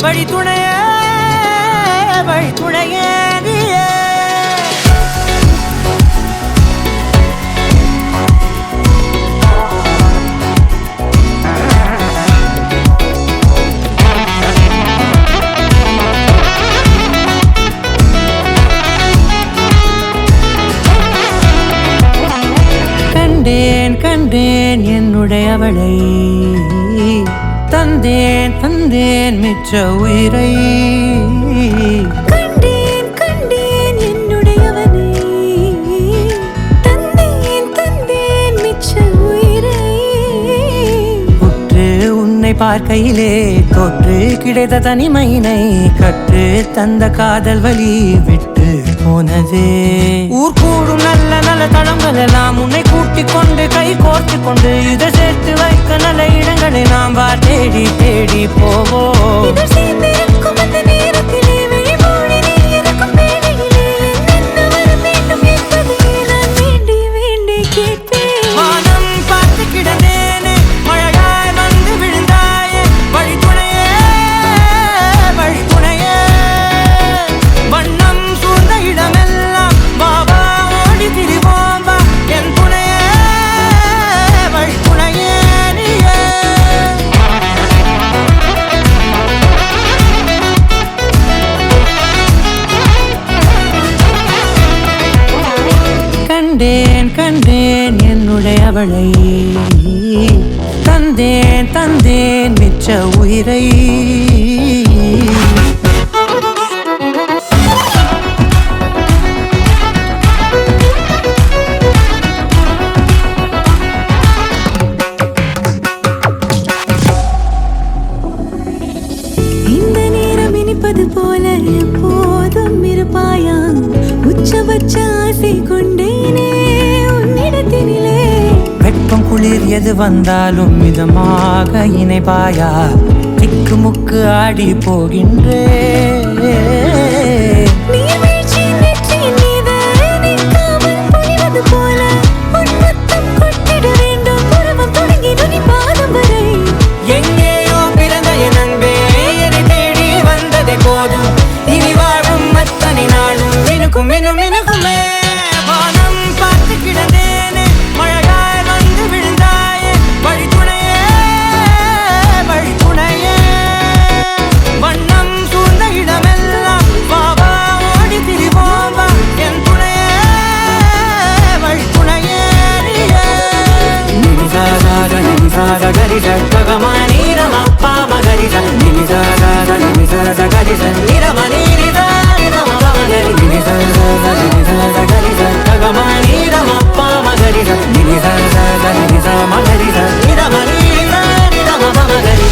வழி துணையே வழி துணையே நீயே. கண்டேன் கண்டேன் என்னுடையவளை, தந்தேன் தந்தேன் மிச்ச உயிரை. கண்டேன் கண்டேன் என்னுடையவனை, தந்தேன் தந்தேன் மிச்ச உயிரை. உற்று உன்னை பார்க்கையிலே தொற்று கிடைத்த தனிமையினை கற்று தந்த காதல் வழி விட்டு போனதே. ஊர் கூடும் நல்ல நல்ல தளங்கள் எல்லாம் உன்னை கூட்டிக் கொண்டு கை கோர்த்து கொண்டு இதை சேர்த்து வைக்க நல்ல இடங்களை நாம் வா தேடி தேடி போவோம். சேர்ந்திருக்கும் அந்த நேரத்திலே வழிமூடி நீ இருக்கும் வேளையிலே என்ன வர வேண்டும் என்பதை நான் வேண்டி வேண்டி கேட்பேன். வானம் பார்த்து கிடந்தேனே மழையாய் வந்து விழுந்தாயே வழி துணையே வழி துணையே. வண்ணம் சூழ்ந்த இடமெல்லாம் பாபா ஓடி திரிவோம் வா என் துணையே வழி துணையே நீயே. கண்டேன் கண்டேன் என்னுடையவளை, தந்தேன் தந்தேன் மிச்ச உயிரை. இந்த நேரம் இனிப்பது போல எப்போதும் இருப்பாயா, உச்சபட்ச ஆசை கொண்டேனே உன்னிடத்தினிலே. வெப்பம் குளிர் எது வந்தாலும் மிதமாக இணைப்பாயா, திக்கு முக்கு ஆடி போகின்றே. நீர்வீழ்ச்சி நெற்றியின் மீது நிற்காமல் பொழிவது போல உன் முத்தம் கொட்டிட வேண்டும். உருவம் தொடங்கி நுனி பாதம் வரை எங்கேயோ பிறந்த என் அன்பே என்னை தேடி வந்ததே போதும். இனி வாழும் அத்தனை நாளும் மினுக்கும் மினும் மினுக்குமே. வானம் பார்த்து கிடந்தேனே மழையாய் வந்து விழுந்தாயே வழி துணையே வழி துணையே. வண்ணம் சூழ்ந்த இடமெல்லாம் பாபா ஓடி திரிவோம் வா என் துணையே வழி துணையே நீயே. நிமிசாத நிமிசாத கரிச ககமானி ரமப்பா மகரிச நிமிசாத நிமிசாத கரிச நிரமணி நிதா நிரம மகரி நிமிசாத நிமிசாத கரிச ககமானி ரமப்பா மகரிச நிமிசாத நிமிசா மகரிச நிரமணி நிதா நிரம மகரி.